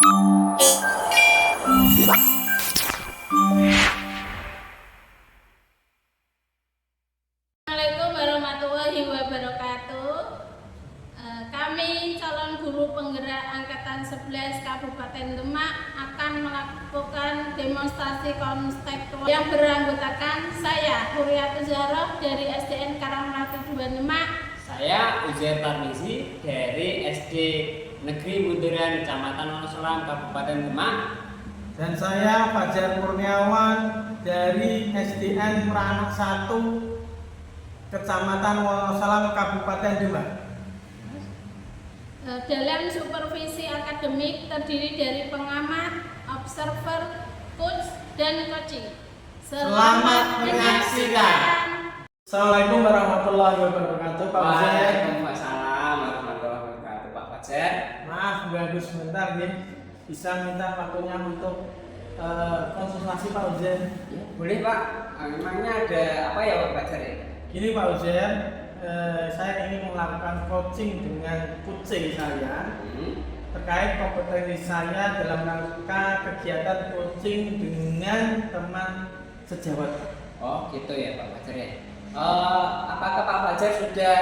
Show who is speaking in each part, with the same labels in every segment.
Speaker 1: Assalamualaikum warahmatullahi wabarakatuh. Kami calon guru penggerak Angkatan 11 Kabupaten Demak akan melakukan demonstrasi konstektual yang beranggotakan saya, Huriatul Zahroh dari SDN Karangmelati 2 Demak.
Speaker 2: Saya Uzair Tarmizi dari SD Negeri Bunderan Kecamatan Wonosalam Kabupaten Demak.
Speaker 3: Dan saya Fajar Kurniawan dari SDN Pranak 1 Kecamatan Wonosalam Kabupaten Demak.
Speaker 1: Dalam supervisi akademik terdiri dari pengamat, observer, coach, dan coaching.
Speaker 3: Selamat menyaksikan. Assalamualaikum warahmatullahi wabarakatuh, Pak Fajar.
Speaker 2: Waalaikumsalam warahmatullahi wabarakatuh, Pak Fajar.
Speaker 3: Maaf ganggu sebentar nih. Bisa minta waktunya untuk konsultasi Pak Fajar?
Speaker 2: Boleh Pak, memangnya ada apa ya Pak Fajar ya?
Speaker 3: Gini Pak Fajar, saya ingin melakukan coaching dengan kucing saya terkait kompetensi saya dalam rangka kegiatan coaching dengan teman sejawat.
Speaker 2: Oh gitu ya Pak Fajar ya. Apakah Pak Fajar sudah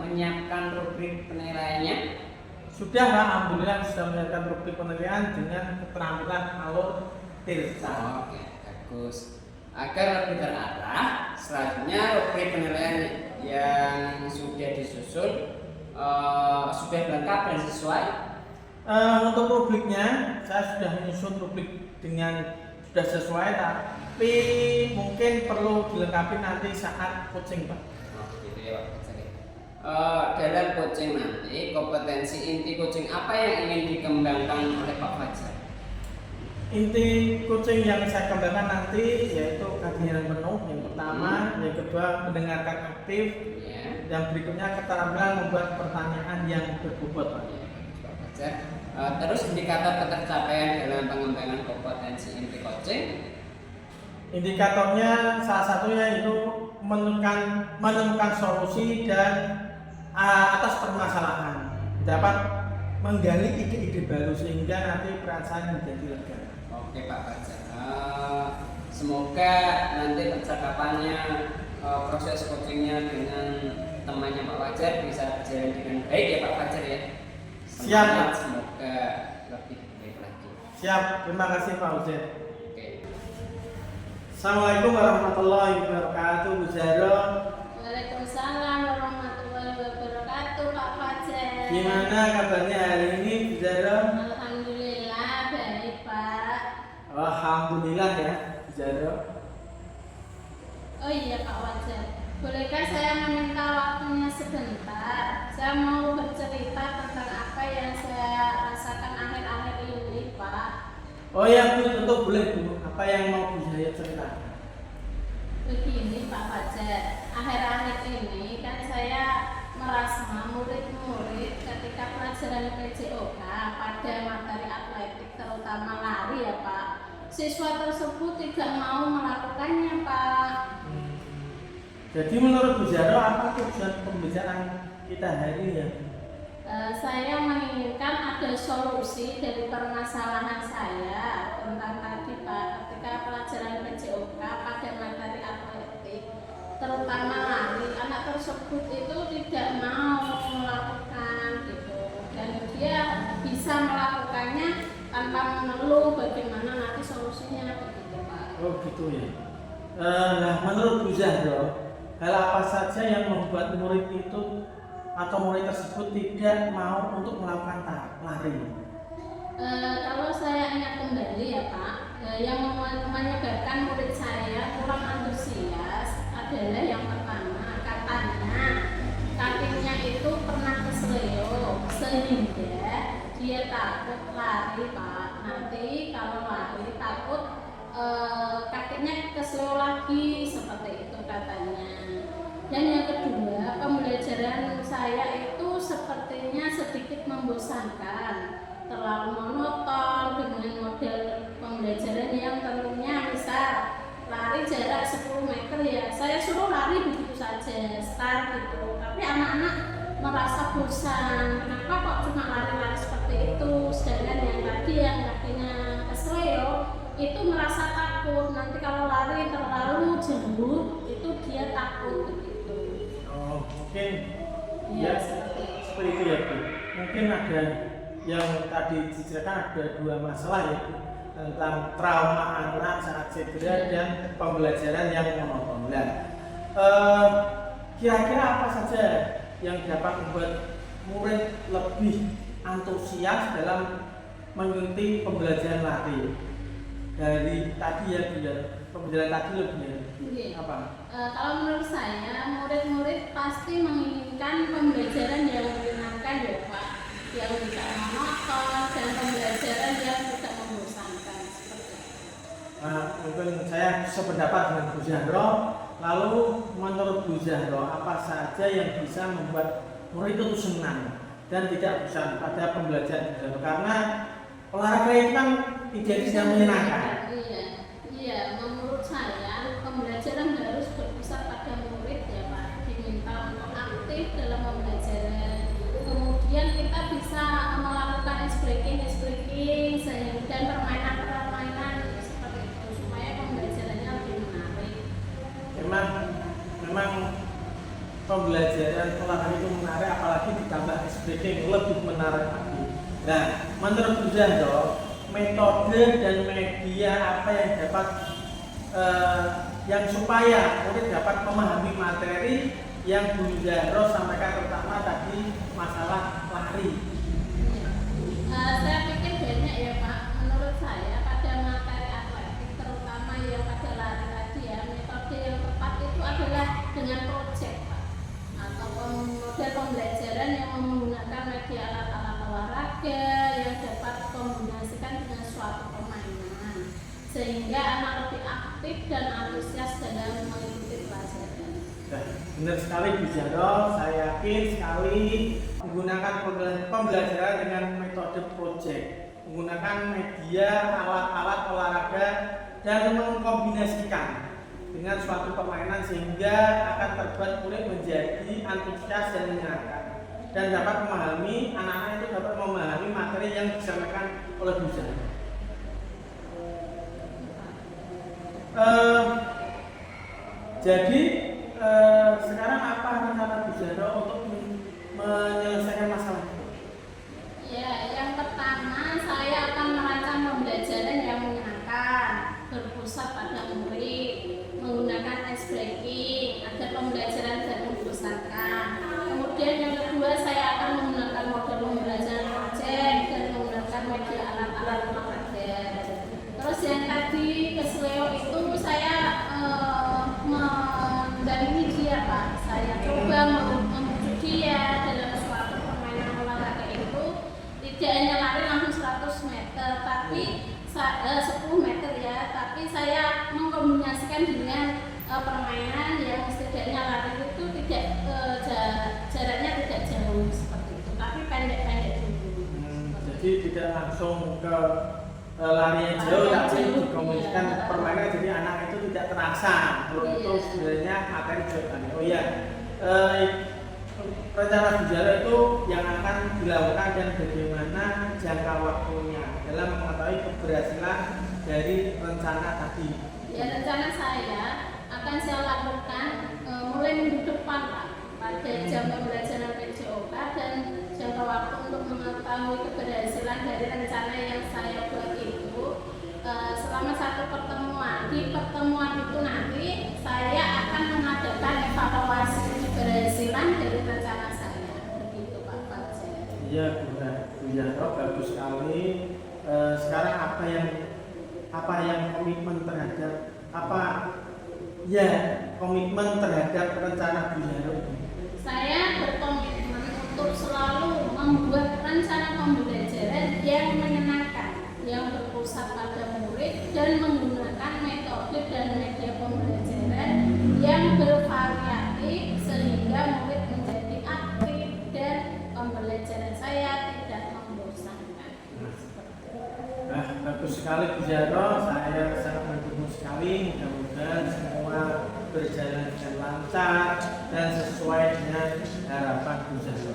Speaker 2: menyiapkan rubrik penilaiannya?
Speaker 3: Sudah Pak, alhamdulillah sudah menyiapkan rubrik penilaian dengan keterampilan alur tirta.
Speaker 2: Oke, bagus. Agar lebih terarah, selanjutnya rubrik penilaian yang sudah disusun sudah lengkap dan sesuai.
Speaker 3: Untuk rubriknya saya sudah menyusun rubrik dengan sudah sesuai, tapi mungkin perlu dilengkapi nanti saat coaching Pak.
Speaker 2: Oh, gitu ya Pak Fajar. Dalam coaching nanti, kompetensi inti coaching apa yang ingin dikembangkan oleh Pak Fajar?
Speaker 3: Inti coaching yang saya kembangkan nanti yaitu kehadiran penuh yang pertama, yang kedua mendengarkan aktif,
Speaker 2: Ya.
Speaker 3: yang berikutnya keterampilan membuat pertanyaan yang berbobot Pak.
Speaker 2: Pak Fajar. Terus indikator ketercapaian dalam pengembangan kompetensi inti coaching.
Speaker 3: Indikatornya salah satunya itu menemukan solusi dan atas permasalahan, dapat menggali ide-ide baru sehingga nanti perasaan menjadi lega.
Speaker 2: Oke Pak Fajar. Semoga nanti percakapannya, proses coachingnya dengan temannya Pak Fajar bisa berjalan dengan baik ya Pak Fajar ya.
Speaker 3: Siap, Pak.
Speaker 2: Semoga lebih baik lagi.
Speaker 3: Siap, terima kasih Pak Uzair.
Speaker 2: Oke.
Speaker 3: Assalamualaikum warahmatullahi wabarakatuh, Bu Zahroh.
Speaker 1: Waalaikumsalam warahmatullahi wabarakatuh, Pak Fajar.
Speaker 3: Gimana kabarnya hari ini, Bu Zahroh?
Speaker 1: Alhamdulillah baik, Pak.
Speaker 3: Alhamdulillah ya, Bu Zahroh.
Speaker 1: Oh iya Pak Fajar, bolehkah saya meminta waktunya sebentar? Saya mau bercerita tentang apa yang saya rasakan akhir-akhir ini, Pak.
Speaker 3: Oh ya Bu, tentu boleh Bu. Apa yang mau Bu Zahroh ceritakan?
Speaker 1: Begini Pak Fajar, akhir-akhir ini kan saya merasa murid-murid ketika pelajaran PJOK pada materi atletik terutama lari ya Pak, siswa tersebut tidak mau melakukannya Pak.
Speaker 3: Jadi menurut Bu Zahroh apa tujuan pembicaraan kita hari ini ya?
Speaker 1: Saya menginginkan ada solusi dari permasalahan saya tentang tadi Pak, ketika pelajaran PJOK pada materi atletik terutama lari, anak tersebut itu tidak mau melakukan gitu, dan dia bisa melakukannya tanpa mengeluh bagaimana nanti solusinya begitu Pak.
Speaker 3: Oh gitu ya. Nah menurut Bu Zahroh, hal apa saja yang membuat murid itu atau murid tersebut tidak mau untuk melakukan lari?
Speaker 1: Kalau saya ingat kembali ya Pak, yang menyebabkan murid saya kurang antusias adalah yang pertama, katanya kakinya itu pernah kesleo sehingga dia takut lari Pak. Nanti kalau lari takut kakinya kesleo lagi, seperti itu katanya. Dan yang kedua, pembelajaran saya itu sepertinya sedikit membosankan, terlalu monoton dengan model pembelajaran yang tentunya misal lari jarak 10 meter ya saya suruh lari begitu saja start gitu, tapi anak-anak merasa bosan, kenapa kok cuma lari-lari seperti itu, sedangkan yang tadi yang kakinya kesleo itu merasa takut, nanti kalau lari terlalu jauh itu dia takut begitu.
Speaker 3: Oh, mungkin
Speaker 1: Iya,
Speaker 3: ya
Speaker 1: seperti itu.
Speaker 3: seperti itu ya Bu. Mungkin ada yang tadi diceritakan ada dua masalah ya Bu, tentang trauma anak saat cedera dan pembelajaran yang monoton. Nah, kira-kira apa saja yang dapat membuat murid lebih antusias dalam mengikuti pembelajaran lari? Dari tadi ya Bu ya, pembelajaran tadi lebih ya.
Speaker 1: Oke.
Speaker 3: Apa?
Speaker 1: Kalau menurut saya, murid-murid pasti menginginkan pembelajaran yang menyenangkan ya Pak, yang tidak monoton dan pembelajaran yang tidak membosankan seperti itu.
Speaker 3: Nah, mungkin saya sependapat dengan Bu Zahro. Lalu menurut Bu Zahro, apa saja yang bisa membuat murid itu senang dan tidak bosan pada pembelajaran Bu Zahro? Karena olahraga itu kan identiknya menyenangkan.
Speaker 1: Iya, menurut saya pembelajaran harus berpusat pada murid ya Pak, diminta untuk aktif dalam pembelajaran. Kemudian kita bisa melakukan ice breaking dan permainan seperti itu supaya pembelajarannya lebih menarik.
Speaker 3: Memang pembelajaran olahraga itu menarik, apalagi ditambah ice breaking lebih menarik lagi. Nah, menurut Bu Zahro, metode dan media apa yang dapat yang supaya murid dapat memahami materi yang Bu Zahro sampaikan, terutama tadi masalah lari.
Speaker 1: Saya pikir banyak ya Pak. Menurut saya pada materi atletik, terutama yang pada lari tadi ya, metode yang tepat itu adalah dengan proyek Pak, atau model pembelajaran yang menggunakan media alat-alat olahraga yang dapat dikombinasikan dengan suatu permainan, sehingga anak lebih aktif dan antusias dalam mengikuti pelajaran.
Speaker 3: Nah, benar sekali Bu Zahro, saya yakin sekali menggunakan pembelajaran dengan metode project, menggunakan media alat-alat olahraga dan mengkombinasikan dengan suatu permainan sehingga akan terbuat murid menjadi antusias dan menyenangkan dan dapat memahami, anak-anak itu dapat memahami materi yang disampaikan oleh Bu Zahro. Jadi sekarang apa rencana Bu Zahro untuk menyelesaikan masalah itu?
Speaker 1: Ya, yang pertama saya akan merancang pembelajaran yang menyenangkan, berpusat pada murid, menggunakan ice breaking agar pembelajaran tidak membosankan. Kemudian yang kedua saya akan menggunakan model pembelajaran project dan menggunakan media alat-alat olahraga. Terus yang tadi kesleo itu saya mendampingi dia Pak. Saya coba membujuk dia dalam suatu permainan olahraga itu tidak hanya lari langsung 100 meter, tapi 10 meter ya, tapi saya mengkombinasikan dengan permainan yang setidaknya lari itu tidak jaraknya tidak jauh seperti itu, tapi pendek-pendek dulu.
Speaker 3: Jadi tidak langsung ke lari yang jauh, tapi dikombinasikan permainan jadi anak itu tidak terasa kalau itu sebenarnya materi jawaban. Oh iya, rencana Bu Zahro itu yang akan dilakukan dan bagaimana jangka waktunya dalam mengetahui keberhasilan dari rencana tadi.
Speaker 1: Ya, rencana saya akan saya lakukan mulai minggu depan Pak, pada jam pembelajaran PJOK, dan jangka waktu untuk mengetahui keberhasilan dari rencana yang saya buat itu selama satu pertemuan. Di pertemuan itu nanti saya akan mengadakan evaluasi keberhasilan dari rencana saya. Begitu Pak Fajar.
Speaker 3: Iya Bu Zahro, bagus sekali. Sekarang apa yang komitmen terhadap komitmen terhadap rencana Bu Zahro?
Speaker 1: Saya berkomitmen untuk selalu membuat rencana pembelajaran yang menyenangkan, yang berpusat pada murid dan menggunakan metode dan media pembelajaran yang bervariatif sehingga murid menjadi aktif dan pembelajaran saya tidak membosankan.
Speaker 3: Nah, bagus sekali Bu Zahro, saya sangat mendukung sekali. Mudah-mudahan semua berjalan dengan lancar dan sesuai dengan harapan Bu Zahro.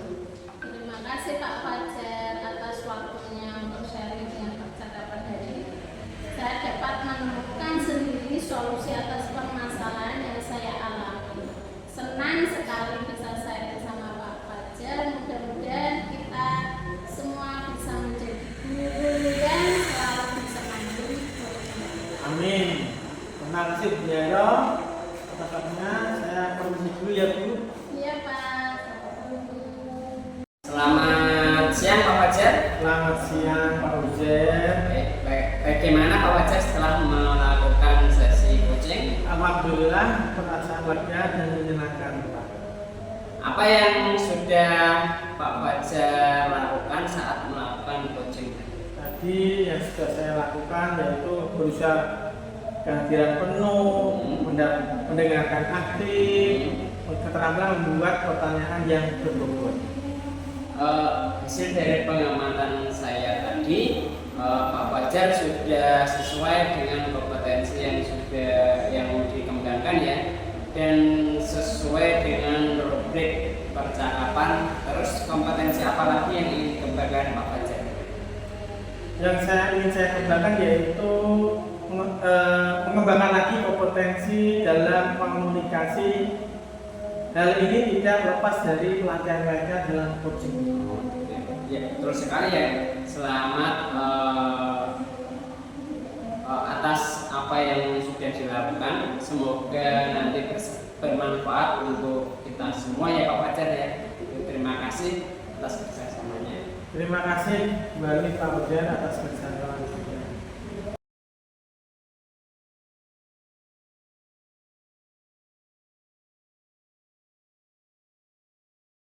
Speaker 1: Terima kasih Pak Fajar atas waktunya untuk sharing dengan solusi atas permasalahan yang saya alami. Senang sekali bisa saya bersama Pak Fajar. Mudah-mudahan kita semua bisa menjadi guru dan selalu bisa mandiri.
Speaker 3: Amin. Terima kasih Bu Yaro. Kata-katanya saya permisi dulu ya Bu.
Speaker 1: Iya Pak.
Speaker 2: Selamat siang Pak Fajar.
Speaker 3: Selamat siang Pak Uzer.
Speaker 2: Bagaimana Pak Fajar setelah melakukan sesi coaching?
Speaker 3: Alhamdulillah perasaan lega dan menyenangkan Pak.
Speaker 2: Apa yang sudah Pak Fajar lakukan saat melakukan coaching?
Speaker 3: Tadi yang sudah saya lakukan yaitu berusaha kehadiran penuh, mendengarkan aktif, keterampilan membuat pertanyaan yang berbobot.
Speaker 2: Hasil dari pengamatan saya tadi, Pak Fajar sudah sesuai dengan kompetensi yang dikembangkan ya, dan sesuai dengan rubrik percakapan. Terus kompetensi apa lagi yang ingin dikembangkan Pak Fajar?
Speaker 3: Yang ingin saya kembangkan yaitu mengembangkan lagi kompetensi dalam komunikasi. Hal ini tidak lepas dari pelatihan mereka dalam coaching.
Speaker 2: Ya, betul sekali ya. Selamat atas apa yang sudah dilakukan. Semoga nanti bermanfaat untuk kita semua ya Pak Fajar ya. Terima kasih atas kerjasamanya.
Speaker 3: Terima kasih kembali Pak Ujian atas kerjasama.